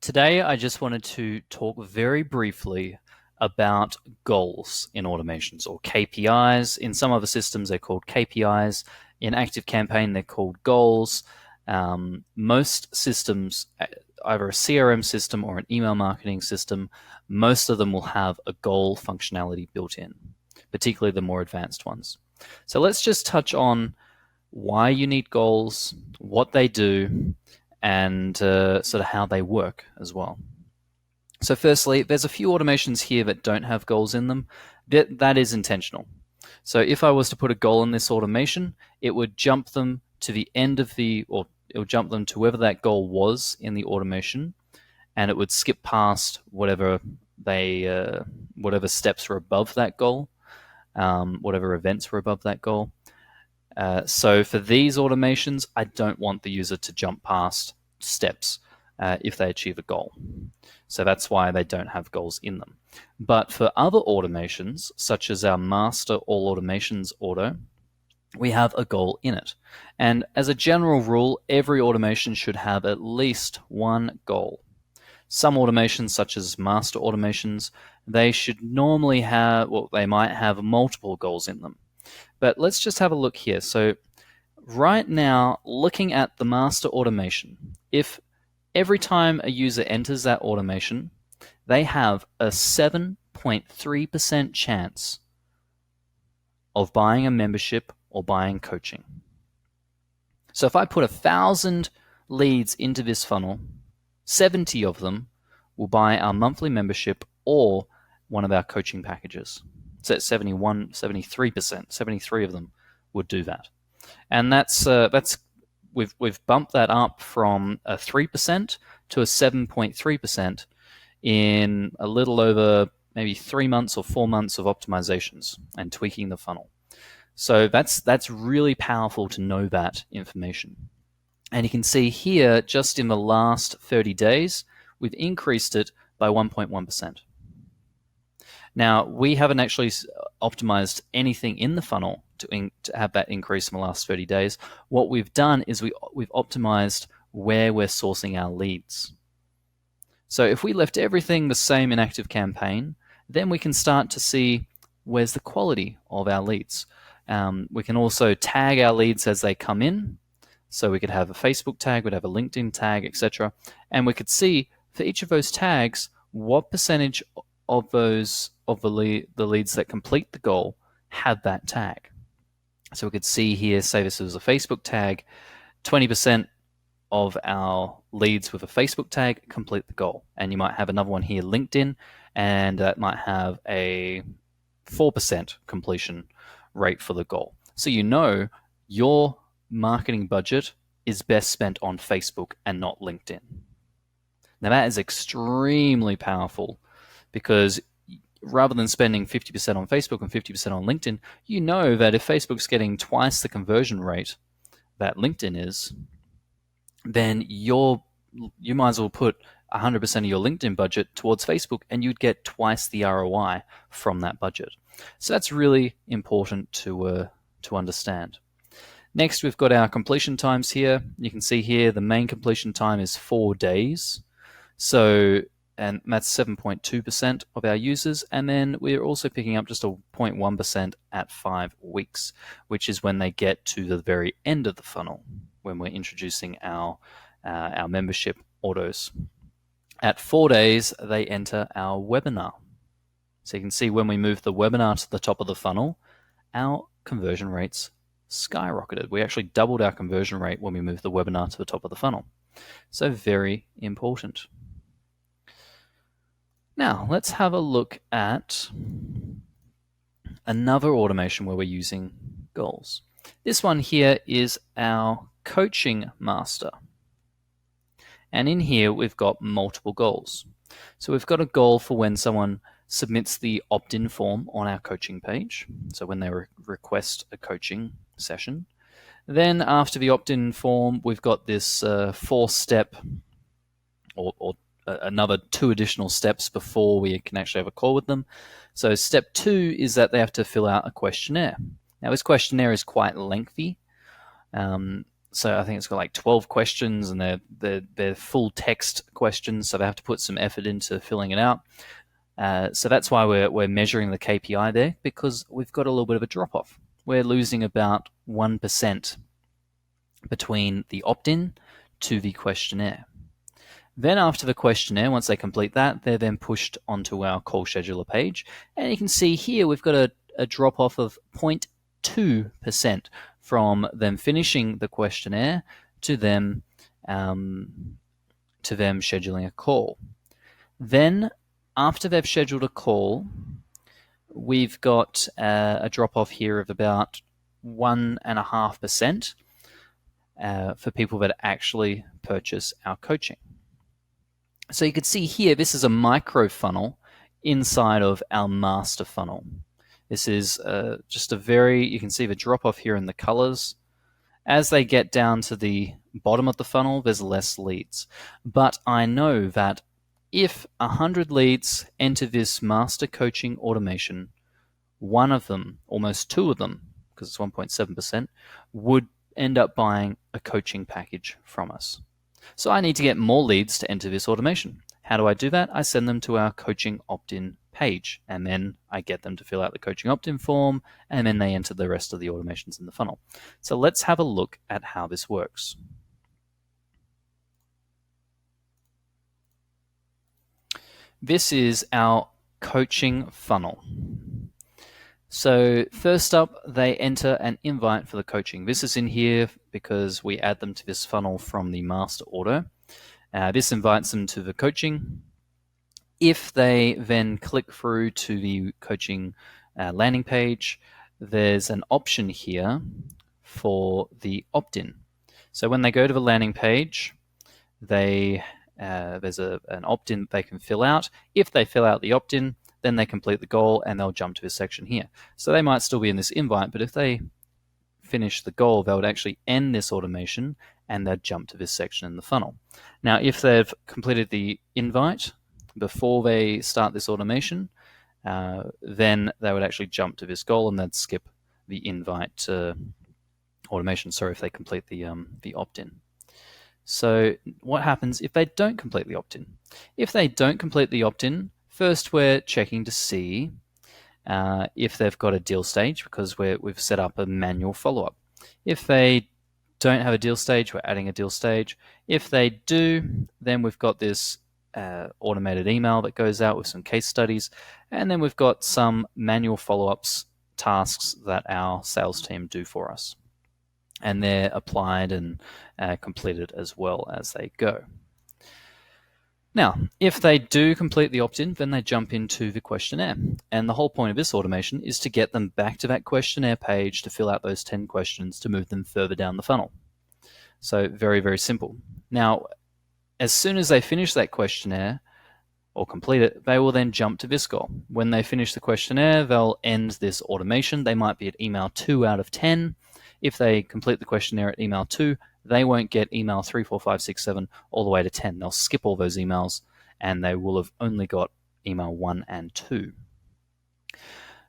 Today, I just wanted to talk very briefly about goals in automations, or KPIs. In some other systems, they're called KPIs. In ActiveCampaign, they're called goals. Most systems, either a CRM system or an email marketing system, most of them will have a goal functionality built in, particularly the more advanced ones. So let's just touch on why you need goals, what they do, and sort of how they work as well. So firstly, there's a few automations here that don't have goals in them. That is intentional. So if I was to put a goal in this automation, it would jump them to the end of or it would jump them to wherever that goal was in the automation, and it would skip past whatever steps were above that goal, whatever events were above that goal. So for these automations, I don't want the user to jump past steps if they achieve a goal. So that's why they don't have goals in them. But for other automations, such as our master all automations auto, we have a goal in it. And as a general rule, every automation should have at least one goal. Some automations, such as master automations, they should normally have, well, they might have multiple goals in them. But let's just have a look here. So right now, looking at the master automation, if every time a user enters that automation, they have a 7.3% chance of buying a membership or buying coaching. So if I put 1,000 leads into this funnel, 70 of them will buy our monthly membership or one of our coaching packages. So at 73%, 73 of them would do that. And we've bumped that up from a 3% to a 7.3% in a little over maybe 3 months or 4 months of optimizations and tweaking the funnel. So that's really powerful to know that information. And you can see here, just in the last 30 days, we've increased it by 1.1%. Now, we haven't actually optimized anything in the funnel to have that increase in the last 30 days. What we've done is we've optimized where we're sourcing our leads. So if we left everything the same in ActiveCampaign, then we can start to see where's the quality of our leads. We can also tag our leads as they come in. So we could have a Facebook tag, we'd have a LinkedIn tag, etc. And we could see for each of those tags, what percentage of the leads that complete the goal have that tag. So we could see here, say this was a Facebook tag, 20% of our leads with a Facebook tag complete the goal. And you might have another one here, LinkedIn, and that might have a 4% completion rate for the goal. So you know your marketing budget is best spent on Facebook and not LinkedIn. Now that is extremely powerful, because rather than spending 50% on Facebook and 50% on LinkedIn, you know that if Facebook's getting twice the conversion rate that LinkedIn is, then you might as well put 100% of your LinkedIn budget towards Facebook, and you'd get twice the ROI from that budget. So that's really important to understand. Next, we've got our completion times here. You can see here the main completion time is 4 days. And that's 7.2% of our users. And then we're also picking up just a 0.1% at 5 weeks, which is when they get to the very end of the funnel, when we're introducing our membership autos. At 4 days, they enter our webinar. So you can see when we move the webinar to the top of the funnel, our conversion rates skyrocketed. We actually doubled our conversion rate when we moved the webinar to the top of the funnel. So very important. Now, let's have a look at another automation where we're using goals. This one here is our coaching master. And in here, we've got multiple goals. So we've got a goal for when someone submits the opt-in form on our coaching page. So when they request a coaching session. Then after the opt-in form, we've got this 4-step or another 2 additional steps before we can actually have a call with them. So step 2 is that they have to fill out a questionnaire. Now this questionnaire is quite lengthy. So I think it's got like 12 questions, and they're full text questions, so they have to put some effort into filling it out. So that's why we're measuring the KPI there, because we've got a little bit of a drop off. We're losing about 1% between the opt-in to the questionnaire. Then after the questionnaire, once they complete that, they're then pushed onto our call scheduler page. And you can see here we've got a drop off of 0.2% from them finishing the questionnaire to them scheduling a call. Then after they've scheduled a call, we've got a drop off here of about 1.5% for people that actually purchase our coaching. So you can see here, this is a micro funnel inside of our master funnel. This is just you can see the drop off here in the colors. As they get down to the bottom of the funnel, there's less leads. But I know that if 100 leads enter this master coaching automation, one of them, almost two of them, because it's 1.7%, would end up buying a coaching package from us. So I need to get more leads to enter this automation. How do I do that? I send them to our coaching opt-in page, and then I get them to fill out the coaching opt-in form, and then they enter the rest of the automations in the funnel. So let's have a look at how this works. This is our coaching funnel. So first up, they enter an invite for the coaching. This is in here because we add them to this funnel from the master order. This invites them to the coaching. If they then click through to the coaching landing page, there's an option here for the opt-in. So when they go to the landing page, there's an opt-in they can fill out. If they fill out the opt-in, then they complete the goal and they'll jump to this section here. So they might still be in this invite, but if they finish the goal, they would actually end this automation and they'd jump to this section in the funnel. Now, if they've completed the invite before they start this automation, then they would actually jump to this goal and they'd skip the invite automation. Sorry, if they complete the opt-in. So what happens if they don't complete the opt-in? If they don't complete the opt-in, first we're checking to see if they've got a deal stage, because we've set up a manual follow-up. If they don't have a deal stage, we're adding a deal stage. If they do, then we've got this automated email that goes out with some case studies, and then we've got some manual follow-ups tasks that our sales team do for us. And they're applied and completed as well as they go. Now, if they do complete the opt-in, then they jump into the questionnaire. And the whole point of this automation is to get them back to that questionnaire page to fill out those 10 questions to move them further down the funnel. So very, very simple. Now, as soon as they finish that questionnaire or complete it, they will then jump to this goal. When they finish the questionnaire, they'll end this automation. They might be at email 2 out of 10. If they complete the questionnaire at email 2, they won't get email 3, 4, 5, 6, 7 all the way to 10. They'll skip all those emails and they will have only got email 1 and 2.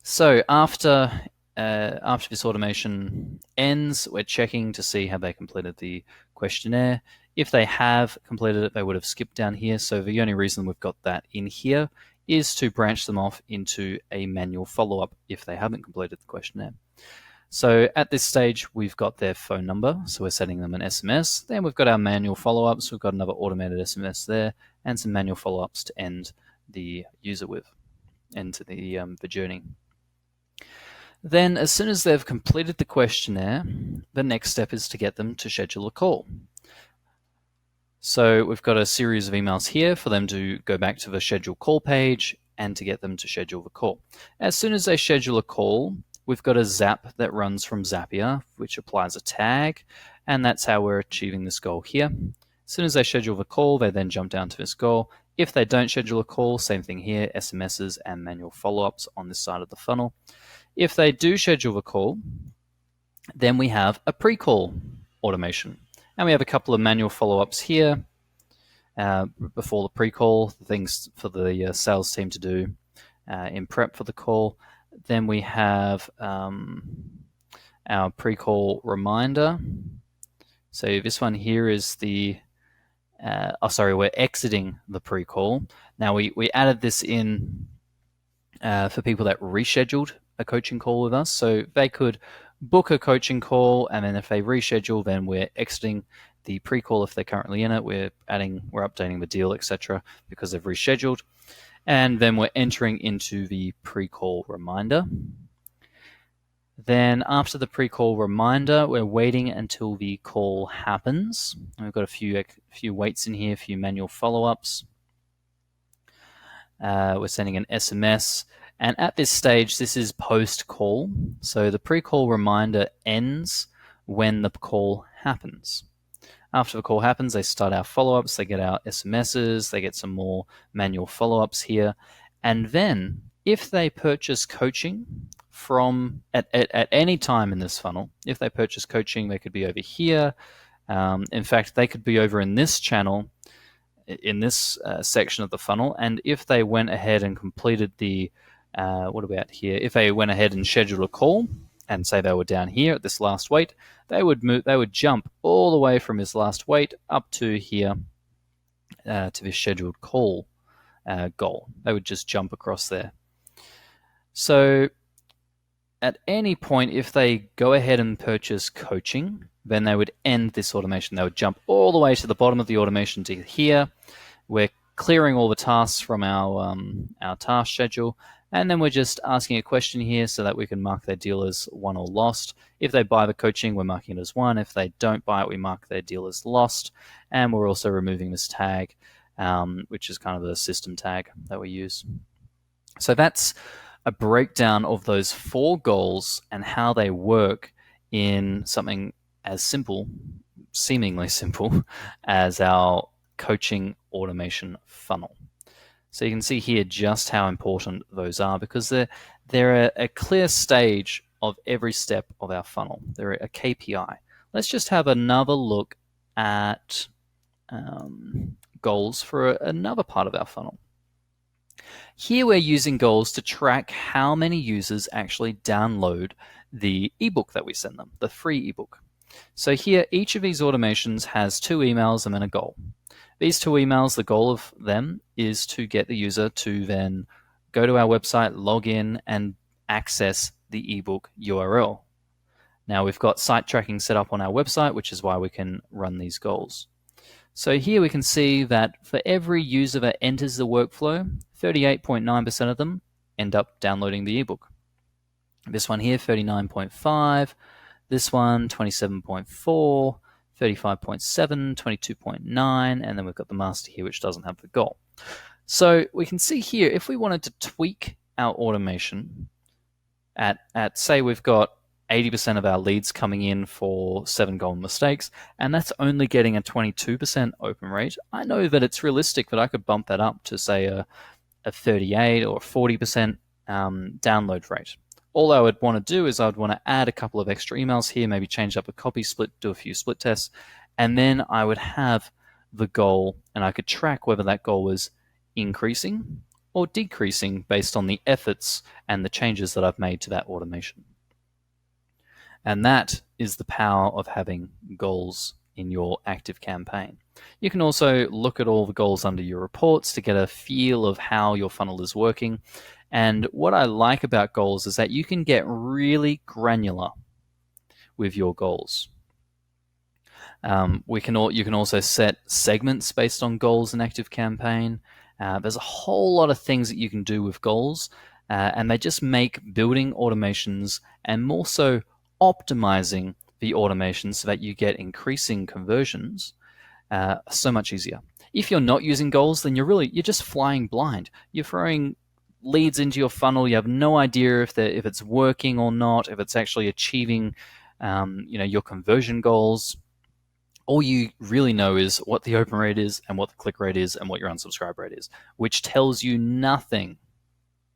So after this automation ends, we're checking to see have they completed the questionnaire. If they have completed it, they would have skipped down here. So the only reason we've got that in here is to branch them off into a manual follow-up if they haven't completed the questionnaire. So at this stage, we've got their phone number, so we're sending them an SMS. Then we've got our manual follow-ups. We've got another automated SMS there, and some manual follow-ups to end the user with, into the journey. Then as soon as they've completed the questionnaire, the next step is to get them to schedule a call. So we've got a series of emails here for them to go back to the schedule call page and to get them to schedule the call. As soon as they schedule a call, we've got a zap that runs from Zapier, which applies a tag, and that's how we're achieving this goal here. As soon as they schedule the call, they then jump down to this goal. If they don't schedule a call, same thing here, SMSs and manual follow-ups on this side of the funnel. If they do schedule the call, then we have a pre-call automation. And we have a couple of manual follow-ups here before the pre-call, things for the sales team to do in prep for the call. Then we have our pre-call reminder So this one here is the, we're exiting the pre-call. Now we added this in for people that rescheduled a coaching call with us. So they could book a coaching call, and then if they reschedule, then we're exiting the pre-call. If they're currently in it, we're updating the deal, etc., because they've rescheduled. And then we're entering into the pre-call reminder. Then after the pre-call reminder, we're waiting until the call happens. We've got a few waits in here, a few manual follow-ups. We're sending an SMS. And at this stage, this is post-call. So the pre-call reminder ends when the call happens. After the call happens, they start our follow-ups, they get our SMSs, they get some more manual follow-ups here. And then if they purchase coaching from at any time in this funnel, if they purchase coaching, they could be over here. In fact, they could be over in this channel, in this section of the funnel. And if they went ahead and completed the, what about here? If they went ahead and scheduled a call, and say they were down here at this last wait, they would jump all the way from this last wait up to here to this scheduled call goal. They would just jump across there. So at any point, if they go ahead and purchase coaching, then they would end this automation. They would jump all the way to the bottom of the automation to here. We're clearing all the tasks from our task schedule, and then we're just asking a question here so that we can mark their deal as won or lost. If they buy the coaching, we're marking it as won. If they don't buy it, we mark their deal as lost. And we're also removing this tag, which is kind of the system tag that we use. So that's a breakdown of those 4 goals and how they work in something as simple, seemingly simple, as our coaching automation funnel. So you can see here just how important those are, because they're a clear stage of every step of our funnel. They're a KPI. Let's just have another look at goals for another part of our funnel. Here we're using goals to track how many users actually download the ebook that we send them, the free ebook. So here, each of these automations has 2 emails and then a goal. These 2 emails, the goal of them is to get the user to then go to our website, log in, and access the ebook URL. Now we've got site tracking set up on our website, which is why we can run these goals. So here we can see that for every user that enters the workflow, 38.9% of them end up downloading the ebook. This one here, 39.5%. This one, 27.4%. 35.7, 22.9, and then we've got the master here, which doesn't have the goal. So we can see here, if we wanted to tweak our automation at say we've got 80% of our leads coming in for 7 golden mistakes, and that's only getting a 22% open rate, I know that it's realistic that I could bump that up to say a 38 or 40% download rate. All I would want to do is I'd want to add a couple of extra emails here, maybe change up a copy split, do a few split tests, and then I would have the goal, and I could track whether that goal was increasing or decreasing based on the efforts and the changes that I've made to that automation. And that is the power of having goals in your ActiveCampaign. You can also look at all the goals under your reports to get a feel of how your funnel is working. And what I like about goals is that you can get really granular with your goals. You can also set segments based on goals in ActiveCampaign. There's a whole lot of things that you can do with goals, and they just make building automations and more so optimizing the automation so that you get increasing conversions so much easier. If you're not using goals, then you're just flying blind. You're throwing leads into your funnel. You have no idea if it's working or not, if it's actually achieving your conversion goals. All you really know is what the open rate is and what the click rate is and what your unsubscribe rate is, which tells you nothing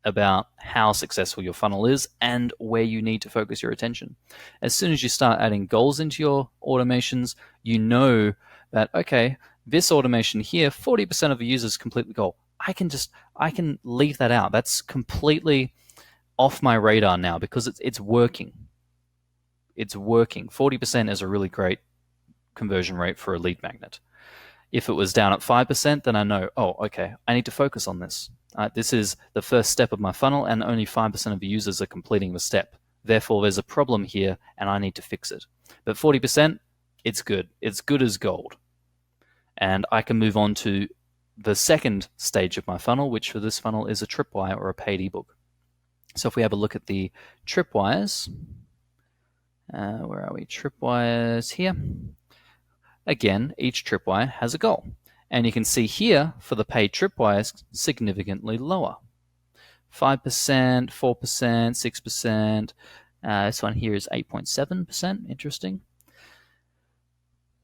about how successful your funnel is and where you need to focus your attention. As soon as you start adding goals into your automations, you know that, okay, this automation here, 40% of the users complete the goal. I can leave that out. That's completely off my radar now because it's working. It's working. 40% is a really great conversion rate for a lead magnet. If it was down at 5%, then I know, oh, okay, I need to focus on this. This is the first step of my funnel, and only 5% of the users are completing the step. Therefore, there's a problem here, and I need to fix it. But 40%, it's good. It's good as gold. And I can move on to the second stage of my funnel, which for this funnel is a tripwire or a paid ebook. So if we have a look at the tripwires, where are we? Tripwires here. Again, each tripwire has a goal. And you can see here for the paid tripwires, significantly lower. 5%, 4%, 6%. This one here is 8.7%. Interesting.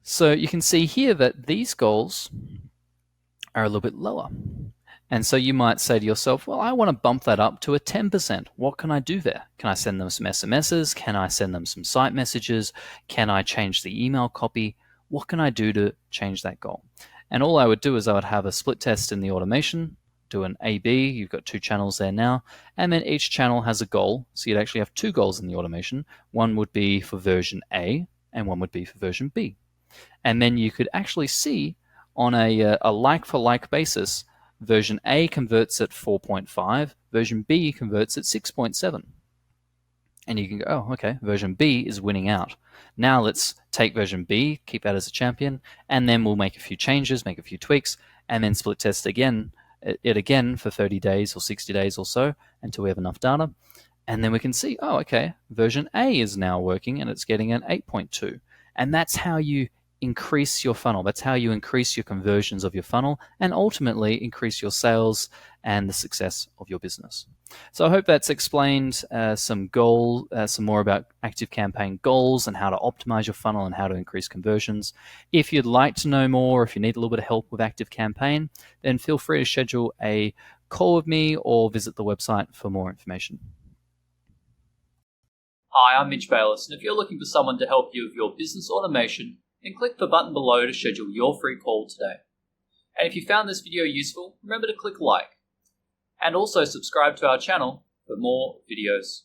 So you can see here that these goals are a little bit lower. And so you might say to yourself, well, I want to bump that up to a 10%. What can I do there? Can I send them some SMSs? Can I send them some site messages? Can I change the email copy? What can I do to change that goal? And all I would do is I would have a split test in the automation, do an A/B. You've got 2 channels there now, and then each channel has a goal. So you'd actually have 2 goals in the automation. One would be for version A, and one would be for version B. And then you could actually see on a like-for-like basis, version A converts at 4.5, version B converts at 6.7. And you can go, oh, okay, version B is winning out. Now let's take version B, keep that as a champion, and then we'll make a few changes, make a few tweaks, and then split test it again for 30 days or 60 days or so until we have enough data. And then we can see, oh, okay, version A is now working and it's getting an 8.2. And that's how you increase your funnel. That's how you increase your conversions of your funnel and ultimately increase your sales and the success of your business. So I hope that's explained some more about ActiveCampaign goals and how to optimize your funnel and how to increase conversions. If you'd like to know more, if you need a little bit of help with ActiveCampaign, then feel free to schedule a call with me or visit the website for more information. Hi, I'm Mitch Bayless, and if you're looking for someone to help you with your business automation, then click the button below to schedule your free call today. And if you found this video useful, remember to click like. And also subscribe to our channel for more videos.